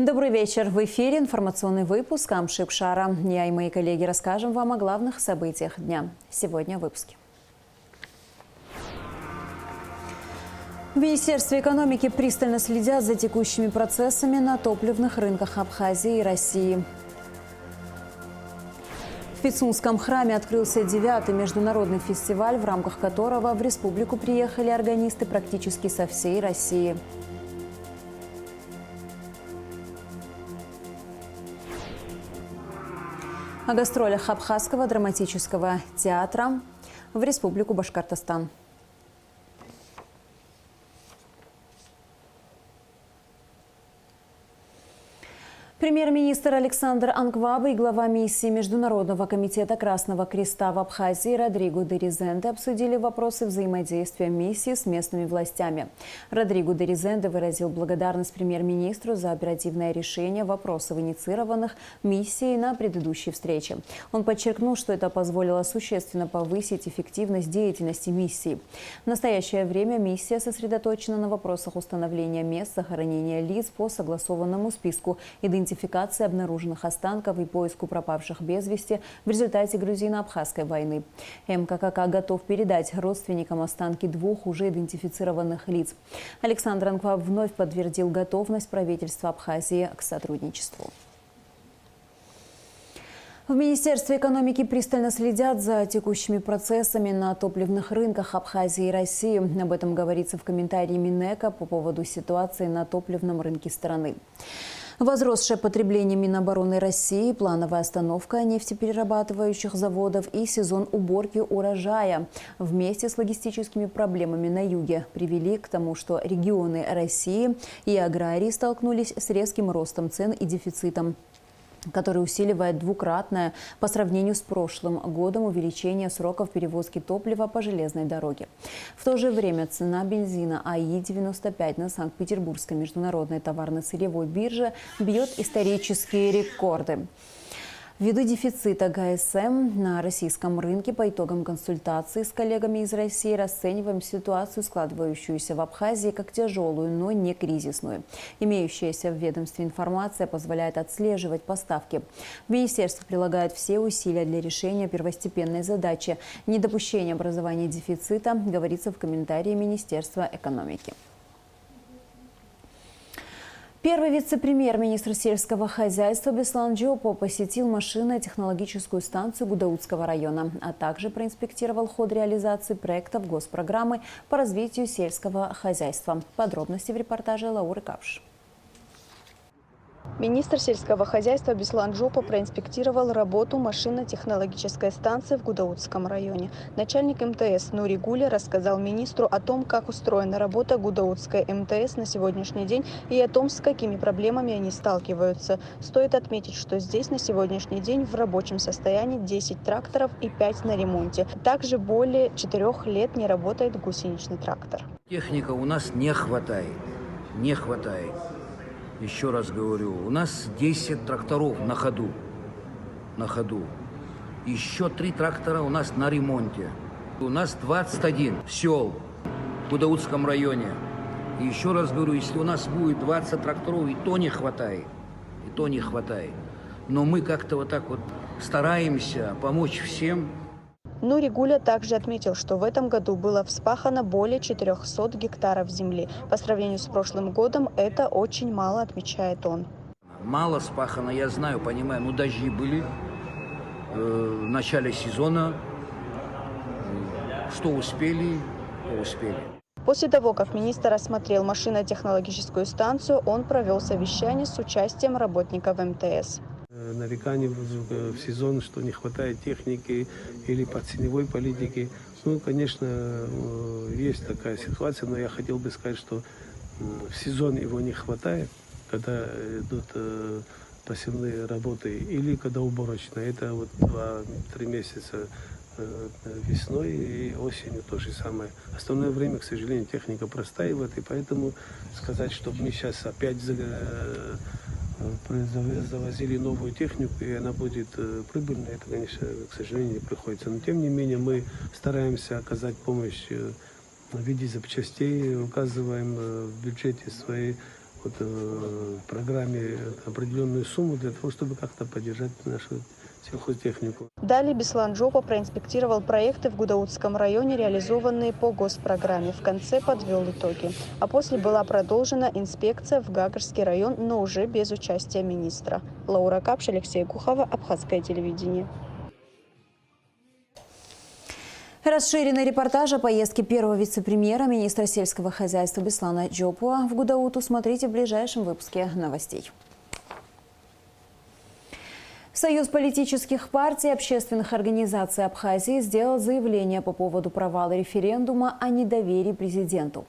Добрый вечер. В эфире информационный выпуск Амшик Шара. Я и мои коллеги расскажем вам о главных событиях дня. Сегодня в выпуске. В Министерстве экономики пристально следят за текущими процессами на топливных рынках Абхазии и России. В Пицунском храме открылся 9-й международный фестиваль, в рамках которого в республику приехали органисты практически со всей России. О гастролях Абхазского драматического театра в Республику Башкортостан. Премьер-министр Александр Анквабе и глава миссии Международного комитета Красного Креста в Абхазии Родриго де Резенде обсудили вопросы взаимодействия миссии с местными властями. Родриго де Резенде выразил благодарность премьер-министру за оперативное решение вопросов, инициированных миссией на предыдущей встрече. Он подчеркнул, что это позволило существенно повысить эффективность деятельности миссии. В настоящее время миссия сосредоточена на вопросах установления мест захоронения лиц по согласованному списку, идентификации обнаруженных останков и поиску пропавших без вести в результате грузино-абхазской войны. МККК готов передать родственникам останки двух уже идентифицированных лиц. Александр Анкваб вновь подтвердил готовность правительства Абхазии к сотрудничеству. В Министерстве экономики пристально следят за текущими процессами на топливных рынках Абхазии и России. Об этом говорится в комментарии Минэко по поводу ситуации на топливном рынке страны. Возросшее потребление Минобороны России, плановая остановка нефтеперерабатывающих заводов и сезон уборки урожая вместе с логистическими проблемами на юге привели к тому, что регионы России и аграрии столкнулись с резким ростом цен и дефицитом, который усиливает двукратное по сравнению с прошлым годом увеличение сроков перевозки топлива по железной дороге. В то же время цена бензина АИ-95 на Санкт-Петербургской международной товарно-сырьевой бирже бьет исторические рекорды. Ввиду дефицита ГСМ на российском рынке по итогам консультаций с коллегами из России расцениваем ситуацию, складывающуюся в Абхазии, как тяжелую, но не кризисную. Имеющаяся в ведомстве информация позволяет отслеживать поставки. Министерство прилагает все усилия для решения первостепенной задачи – недопущения образования дефицита, говорится в комментарии Министерства экономики. Первый вице-премьер-министр сельского хозяйства Беслан Джиопо посетил машинно-технологическую станцию Гудаутского района, а также проинспектировал ход реализации проектов госпрограммы по развитию сельского хозяйства. Подробности в репортаже Лауры Капш. Министр сельского хозяйства Беслан Джиопо проинспектировал работу машинно-технологической станции в Гудаутском районе. Начальник МТС Нури Гуля рассказал министру о том, как устроена работа Гудаутской МТС на сегодняшний день и о том, с какими проблемами они сталкиваются. Стоит отметить, что здесь на сегодняшний день в рабочем состоянии 10 тракторов и 5 на ремонте. Также более 4 лет не работает гусеничный трактор. Техника у нас не хватает. Не хватает. Еще раз говорю, у нас 10 тракторов на ходу. На ходу. Еще 3 трактора у нас на ремонте. У нас 21 сел в Гудаутском районе. И еще раз говорю, если у нас будет 20 тракторов, и то не хватает. И то не хватает. Но мы как-то вот так вот стараемся помочь всем. Нури Гуля также отметил, что в этом году было вспахано более 400 гектаров земли. По сравнению с прошлым годом это очень мало, отмечает он. Мало спахано, я знаю, понимаю, но дожди были в начале сезона. Что успели, то успели. После того, как министр осмотрел машинно-технологическую станцию, он провел совещание с участием работников МТС. Нареканий в сезон, что не хватает техники или по ценовой политике. Ну, конечно, есть такая ситуация, но я хотел бы сказать, что в сезон его не хватает, когда идут посевные работы, или когда уборочные. Это вот 2-3 месяца весной и осенью то же самое. Остальное время, к сожалению, техника простаивает, и поэтому сказать, чтобы мы сейчас опять завозили новую технику, и она будет прибыльной, это, конечно, к сожалению, не приходится. Но, тем не менее, мы стараемся оказать помощь в виде запчастей, указываем в бюджете свои вот, в программе определенную сумму для того, чтобы как-то поддержать нашу сельхозтехнику. Далее Беслан Джопа проинспектировал проекты в Гудаутском районе, реализованные по госпрограмме. В конце подвел итоги. А после была продолжена инспекция в Гагарский район, но уже без участия министра. Лаура Капш, Алексей Кухова, Абхазское телевидение. Расширенный репортаж о поездке первого вице-премьера, министра сельского хозяйства Беслана Джопуа в Гудауту смотрите в ближайшем выпуске новостей. Союз политических партий и общественных организаций Абхазии сделал заявление по поводу провала референдума о недоверии президенту.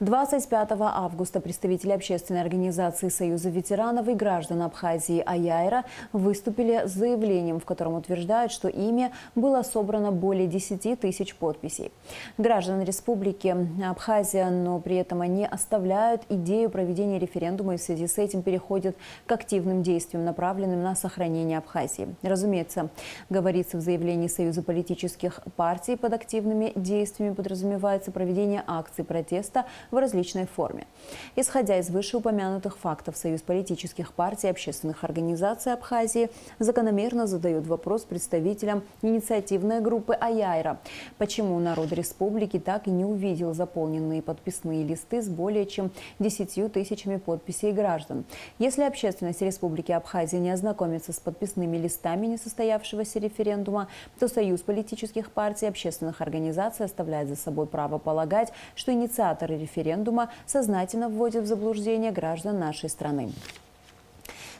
25 августа представители общественной организации Союза ветеранов и граждан Абхазии «Аяйра» выступили с заявлением, в котором утверждают, что ими было собрано более 10 тысяч подписей. Граждан республики Абхазия, но при этом они оставляют идею проведения референдума и в связи с этим переходят к активным действиям, направленным на сохранение Абхазии. Разумеется, говорится в заявлении Союза политических партий, под активными действиями подразумевается проведение акций протеста в различной форме. Исходя из вышеупомянутых фактов, Союз политических партий и общественных организаций Абхазии закономерно задает вопрос представителям инициативной группы «Аяйра». Почему народ республики так и не увидел заполненные подписные листы с более чем 10 тысячами подписей граждан? Если общественность республики Абхазия не ознакомится с подписными листами несостоявшегося референдума, то Союз политических партий и общественных организаций оставляет за собой право полагать, что инициаторы референдума сознательно вводят в заблуждение граждан нашей страны.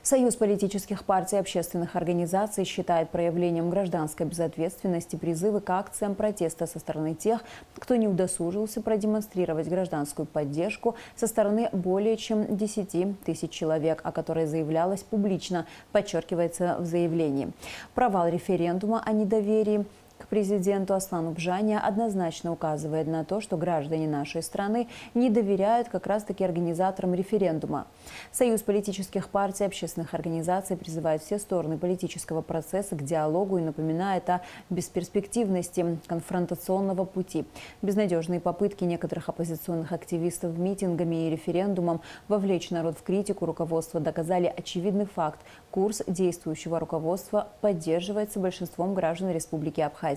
Союз политических партий и общественных организаций считает проявлением гражданской безответственности призывы к акциям протеста со стороны тех, кто не удосужился продемонстрировать гражданскую поддержку со стороны более чем 10 тысяч человек, о которой заявлялось публично, подчеркивается в заявлении. Провал референдума о недоверии к президенту Аслану Бжане однозначно указывает на то, что граждане нашей страны не доверяют как раз-таки организаторам референдума. Союз политических партий и общественных организаций призывает все стороны политического процесса к диалогу и напоминает о бесперспективности конфронтационного пути. Безнадежные попытки некоторых оппозиционных активистов митингами и референдумом вовлечь народ в критику руководства доказали очевидный факт. Курс действующего руководства поддерживается большинством граждан Республики Абхазия.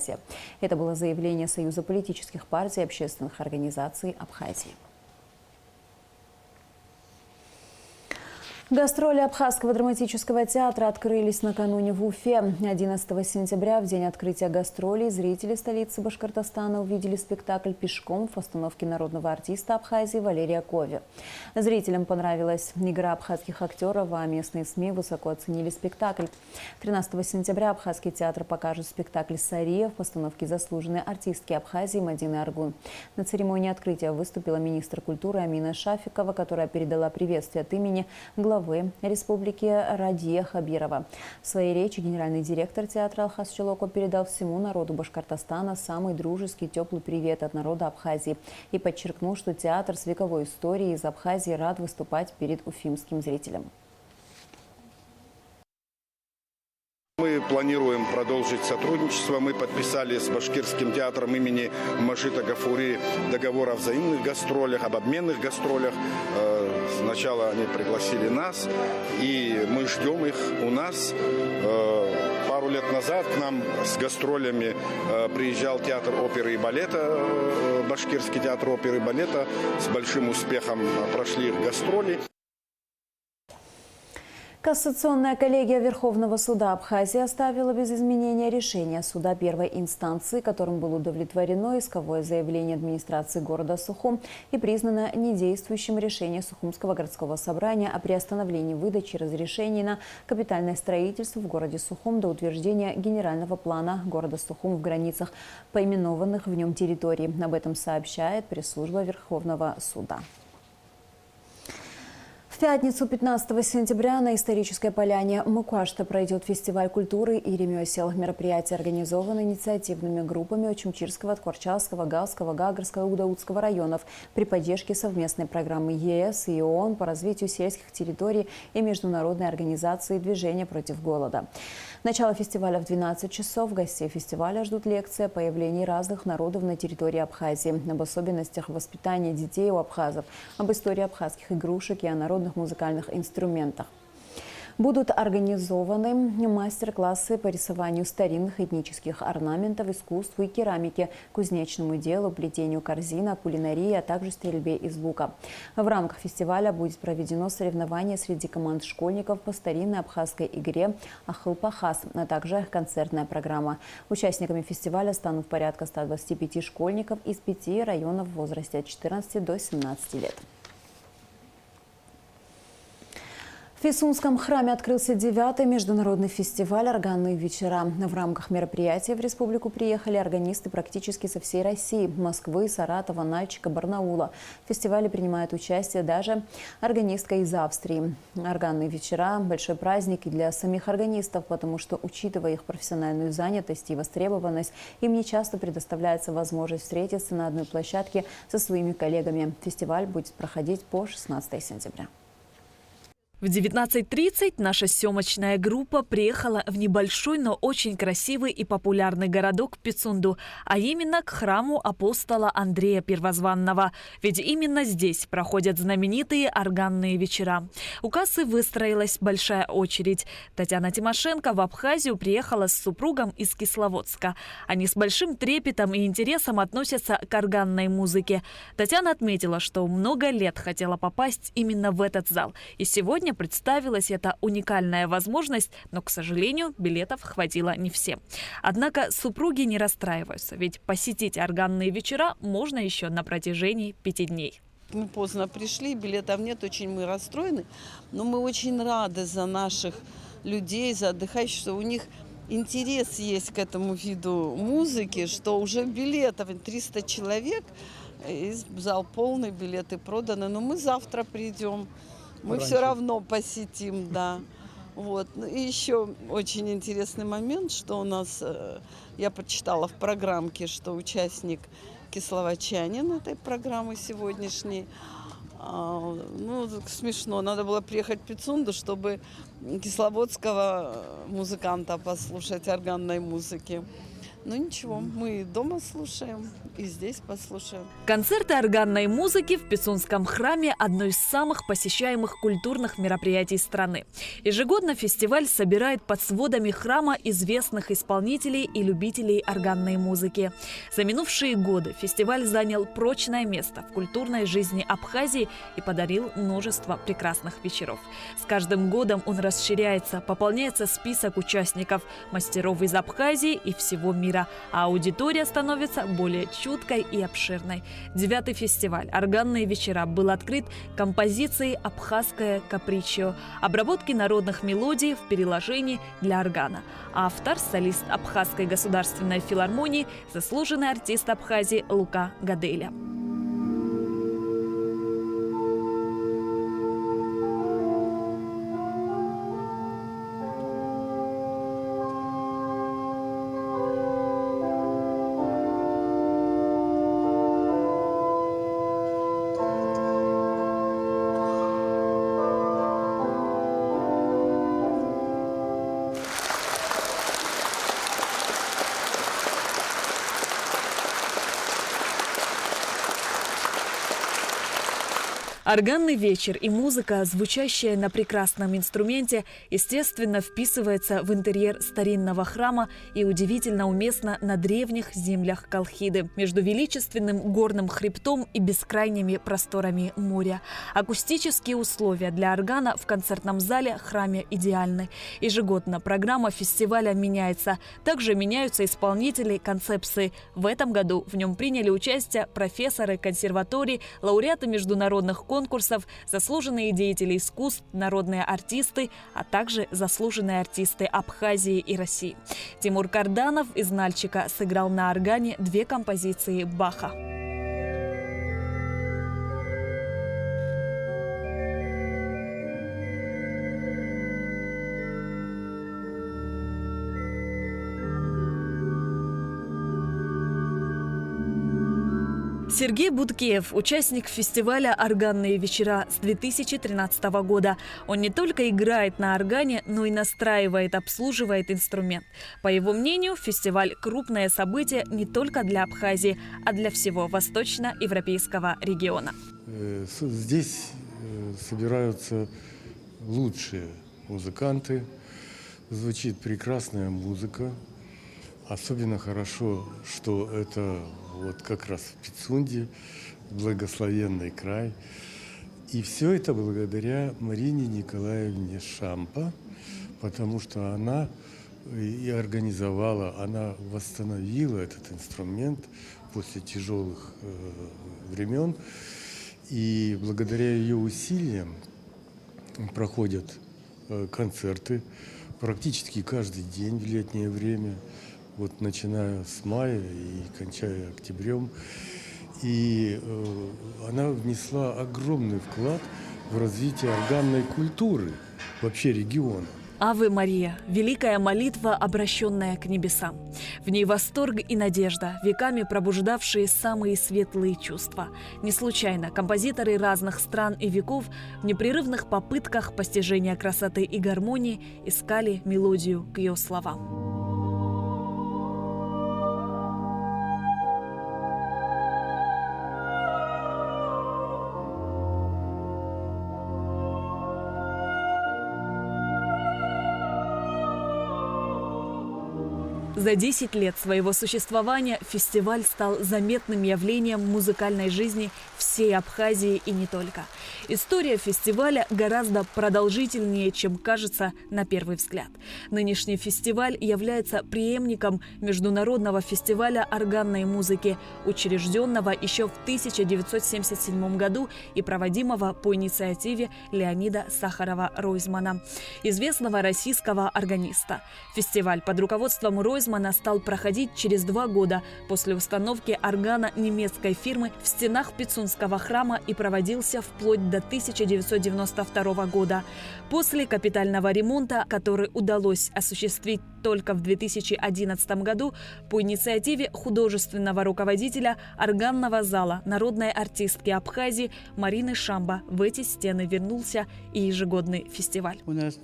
Это было заявление Союза политических партий и общественных организаций Абхазии. Гастроли Абхазского драматического театра открылись накануне в Уфе. 11 сентября, в день открытия гастролей, зрители столицы Башкортостана увидели спектакль «Пешком» в постановке народного артиста Абхазии Валерия Кови. Зрителям понравилась игра абхазских актеров, а местные СМИ высоко оценили спектакль. 13 сентября Абхазский театр покажет спектакль «Сария» в постановке заслуженной артистки Абхазии Мадины Аргун. На церемонии открытия выступила министр культуры Амина Шафикова, которая передала приветствие от имени главы республики Радия Хабирова. В своей речи генеральный директор театра Алхас Челоко передал всему народу Башкортостана самый дружеский, теплый привет от народа Абхазии и подчеркнул, что театр с вековой историей из Абхазии рад выступать перед уфимским зрителем. Мы планируем продолжить сотрудничество. Мы подписали с Башкирским театром имени Машита Гафури договор о взаимных гастролях, об обменных гастролях. Сначала они пригласили нас, и мы ждем их у нас. Пару лет назад к нам с гастролями приезжал театр оперы и балета, Башкирский театр оперы и балета. С большим успехом прошли их гастроли. Кассационная коллегия Верховного суда Абхазии оставила без изменения решение суда первой инстанции, которым было удовлетворено исковое заявление администрации города Сухум и признано недействующим решение Сухумского городского собрания о приостановлении выдачи разрешений на капитальное строительство в городе Сухум до утверждения генерального плана города Сухум в границах поименованных в нем территорий. Об этом сообщает пресс-служба Верховного суда. В пятницу, 15 сентября, на исторической поляне Мукашта пройдет фестиваль культуры и ремесел. Мероприятие организовано инициативными группами Очумчирского, Тхорчалского, Галского, Гагарского и Гудаутского районов при поддержке совместной программы ЕС и ООН по развитию сельских территорий и международной организации движения против голода. Начало фестиваля в 12 часов. Гостей фестиваля ждут лекции о появлении разных народов на территории Абхазии, об особенностях воспитания детей у абхазов, об истории абхазских игрушек и о народных музыкальных инструментах. Будут организованы мастер-классы по рисованию старинных этнических орнаментов, искусству и керамике, кузнечному делу, плетению корзинок, кулинарии, а также стрельбе из лука. В рамках фестиваля будет проведено соревнование среди команд школьников по старинной абхазской игре «Ахыл-Пахаз», а также концертная программа. Участниками фестиваля станут порядка 125 школьников из 5 районов в возрасте от 14 до 17 лет. В Фисунском храме открылся 9-й международный фестиваль «Органные вечера». В рамках мероприятия в республику приехали органисты практически со всей России – Москвы, Саратова, Нальчика, Барнаула. В фестивале принимает участие даже органистка из Австрии. «Органные вечера» – большой праздник и для самих органистов, потому что, учитывая их профессиональную занятость и востребованность, им не часто предоставляется возможность встретиться на одной площадке со своими коллегами. Фестиваль будет проходить по 16 сентября. В 19:30 наша съемочная группа приехала в небольшой, но очень красивый и популярный городок Пицунду, а именно к храму апостола Андрея Первозванного. Ведь именно здесь проходят знаменитые органные вечера. У кассы выстроилась большая очередь. Татьяна Тимошенко в Абхазию приехала с супругом из Кисловодска. Они с большим трепетом и интересом относятся к органной музыке. Татьяна отметила, что много лет хотела попасть именно в этот зал. И сегодня представилась эта уникальная возможность, но, к сожалению, билетов хватило не всем. Однако супруги не расстраиваются, ведь посетить органные вечера можно еще на протяжении 5 дней. Мы поздно пришли, билетов нет, очень мы расстроены, но мы очень рады за наших людей, за отдыхающих, что у них интерес есть к этому виду музыки, что уже билетов 300 человек, и зал полный, билеты проданы, но мы завтра придем. Мы все равно посетим, да. Вот. И еще очень интересный момент, что у нас, я прочитала в программке, что участник кисловодчанин этой программы сегодняшней. Ну, смешно, надо было приехать в Пицунду, чтобы кисловодского музыканта послушать, органной музыки. Ну ничего, мы дома слушаем и здесь послушаем. Концерты органной музыки в Пицунском храме – одно из самых посещаемых культурных мероприятий страны. Ежегодно фестиваль собирает под сводами храма известных исполнителей и любителей органной музыки. За минувшие годы фестиваль занял прочное место в культурной жизни Абхазии и подарил множество прекрасных вечеров. С каждым годом он расширяется, пополняется список участников, мастеров из Абхазии и всего мира. А аудитория становится более чуткой и обширной. 9-й фестиваль «Органные вечера» был открыт композицией «Абхазское капричио», обработки народных мелодий в переложении для органа. Автор – солист Абхазской государственной филармонии, заслуженный артист Абхазии Лука Гаделя. Органный вечер и музыка, звучащая на прекрасном инструменте, естественно, вписывается в интерьер старинного храма и удивительно уместно на древних землях Колхиды, между величественным горным хребтом и бескрайними просторами моря. Акустические условия для органа в концертном зале храме идеальны. Ежегодно программа фестиваля меняется. Также меняются исполнители концепции. В этом году в нем приняли участие профессоры консерваторий, лауреаты международных конкурсов, заслуженные деятели искусств, народные артисты, а также заслуженные артисты Абхазии и России. Тимур Карданов из Нальчика сыграл на органе 2 композиции Баха. Сергей Будкеев – участник фестиваля «Органные вечера» с 2013 года. Он не только играет на органе, но и настраивает, обслуживает инструмент. По его мнению, фестиваль – крупное событие не только для Абхазии, а для всего восточноевропейского региона. Здесь собираются лучшие музыканты, звучит прекрасная музыка. Особенно хорошо, что это вот как раз в Пицунде, благословенный край. И все это благодаря Марине Николаевне Шампа, потому что она и организовала, она восстановила этот инструмент после тяжелых времен. И благодаря ее усилиям проходят концерты практически каждый день в летнее время. Вот начиная с мая и кончая октябрем. И она внесла огромный вклад в развитие органной культуры вообще региона. «Аве Мария» – великая молитва, обращенная к небесам. В ней восторг и надежда, веками пробуждавшие самые светлые чувства. Не случайно композиторы разных стран и веков в непрерывных попытках постижения красоты и гармонии искали мелодию к ее словам. За 10 лет своего существования фестиваль стал заметным явлением музыкальной жизни всей Абхазии и не только. История фестиваля гораздо продолжительнее, чем кажется на первый взгляд. Нынешний фестиваль является преемником международного фестиваля органной музыки, учрежденного еще в 1977 году и проводимого по инициативе Леонида Сахарова-Ройзмана, известного российского органиста. Фестиваль под руководством Ройзмана стал проходить через 2 года после установки органа немецкой фирмы в стенах Пицунского храма и проводился вплоть до 1992 года. После капитального ремонта, который удалось осуществить только в 2011 году, по инициативе художественного руководителя органного зала народной артистки Абхазии Марины Шамба в эти стены вернулся и ежегодный фестиваль. У нас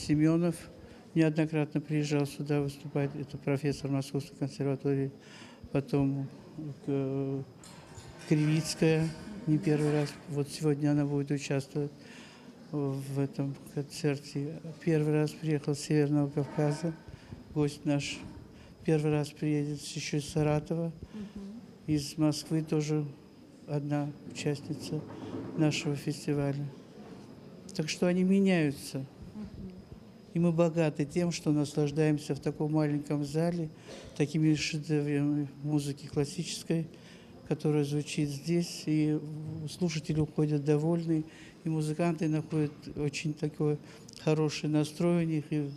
Семенов неоднократно приезжал сюда выступать, это профессор Московской консерватории, потом Кривицкая, не первый раз, вот сегодня она будет участвовать в этом концерте. Первый раз приехал с Северного Кавказа, гость наш, первый раз приедет еще из Саратова, из Москвы тоже одна участница нашего фестиваля. Так что они меняются. И мы богаты тем, что наслаждаемся в таком маленьком зале такими шедеврами музыки классической, которая звучит здесь, и слушатели уходят довольны, и музыканты находят очень такой хороший настрой у них, и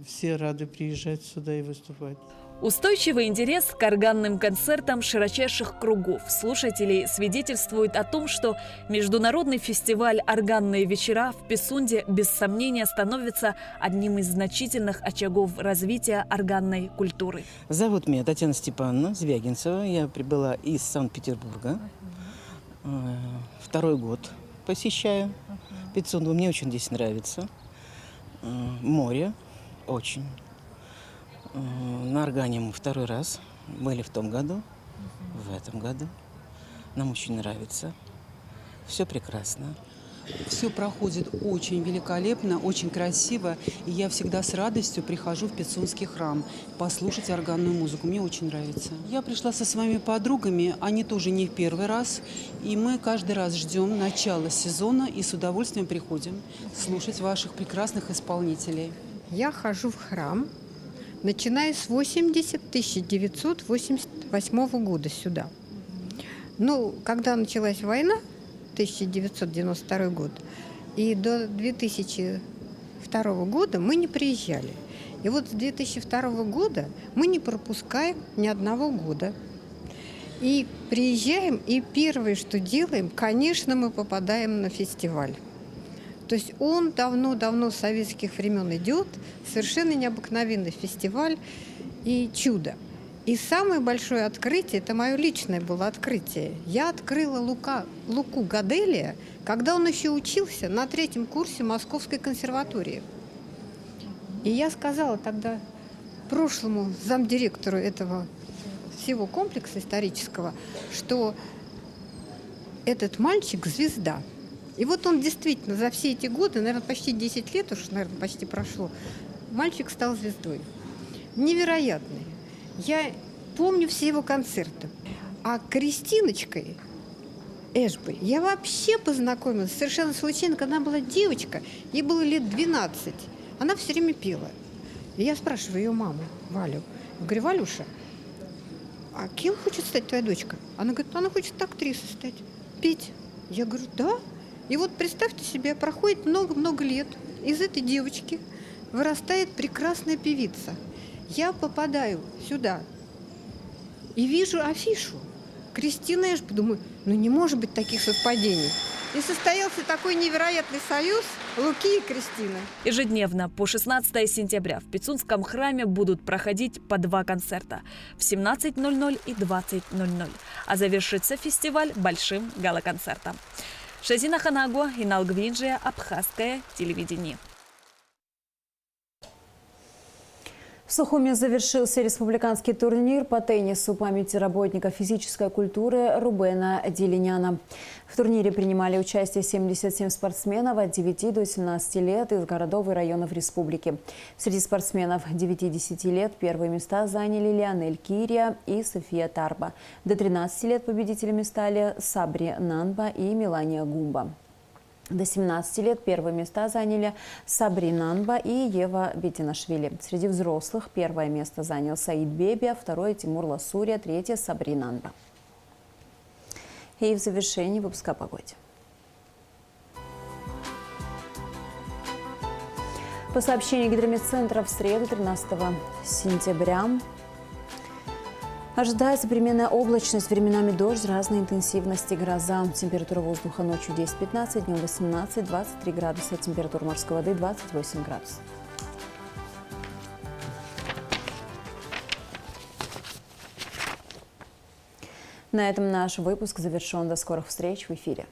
все рады приезжать сюда и выступать. Устойчивый интерес к органным концертам широчайших кругов слушателей свидетельствует о том, что международный фестиваль «Органные вечера» в Пицунде без сомнения становится одним из значительных очагов развития органной культуры. Зовут меня Татьяна Степановна Звягинцева. Я прибыла из Санкт-Петербурга. 2-й год посещаю Пицунду. Мне очень здесь нравится. Море очень. На органе мы 2-й раз были в том году, в этом году. Нам очень нравится. Все прекрасно. Все проходит очень великолепно, очень красиво. И я всегда с радостью прихожу в Пицунский храм послушать органную музыку. Мне очень нравится. Я пришла со своими подругами, они тоже не в первый раз. И мы каждый раз ждем начала сезона и с удовольствием приходим слушать ваших прекрасных исполнителей. Я хожу в храм, начиная с 1988 года сюда. Ну, когда началась война, 1992 год, и до 2002 года мы не приезжали. И вот с 2002 года мы не пропускаем ни одного года. И приезжаем, и первое, что делаем, конечно, мы попадаем на фестиваль. То есть он давно-давно с советских времен идет, совершенно необыкновенный фестиваль и чудо. И самое большое открытие, это мое личное было открытие. Я открыла Луку Гаделия, когда он еще учился на 3-м курсе Московской консерватории. И я сказала тогда прошлому замдиректору этого всего комплекса исторического, что этот мальчик – звезда. И вот он действительно за все эти годы, наверное, почти 10 лет уж, наверное, почти прошло, мальчик стал звездой. Невероятный. Я помню все его концерты. А Кристиночкой Эшбой я вообще познакомилась совершенно случайно, когда она была девочка, ей было лет 12. Она все время пела. И я спрашиваю ее маму, Валю, говорю, Валюша, а кем хочет стать твоя дочка? Она говорит, она хочет актрисой стать, петь. Я говорю, да. И вот представьте себе, проходит много-много лет, из этой девочки вырастает прекрасная певица. Я попадаю сюда и вижу афишу. Кристина Эшби. Думаю, ну не может быть таких совпадений. И состоялся такой невероятный союз Луки и Кристины. Ежедневно по 16 сентября в Пицунском храме будут проходить по 2 концерта в 17:00 и 20:00. А завершится фестиваль большим гала-концертом. Шазина Ханаго, Инал Гвинджия, Абхазское телевидение. В Сухуме завершился республиканский турнир по теннису памяти работника физической культуры Рубена Делиняна. В турнире принимали участие 77 спортсменов от 9 до 17 лет из городов и районов республики. Среди спортсменов 9-10 лет первые места заняли Леонель Кирия и София Тарба. До 13 лет победителями стали Сабри Нанба и Мелания Гумба. До 17 лет первые места заняли Сабри Нанба и Ева Бетинашвили. Среди взрослых первое место занял Саид Бебия, второе – Тимур Ласурия, третье – Сабри Нанба. И в завершении выпуска о погоде. По сообщению гидрометцентра, в среду 13 сентября ожидается переменная облачность, временами дождь разной интенсивности, гроза. Температура воздуха ночью 10-15, днем 18-23 градуса. Температура морской воды 28 градусов. На этом наш выпуск завершен. До скорых встреч в эфире.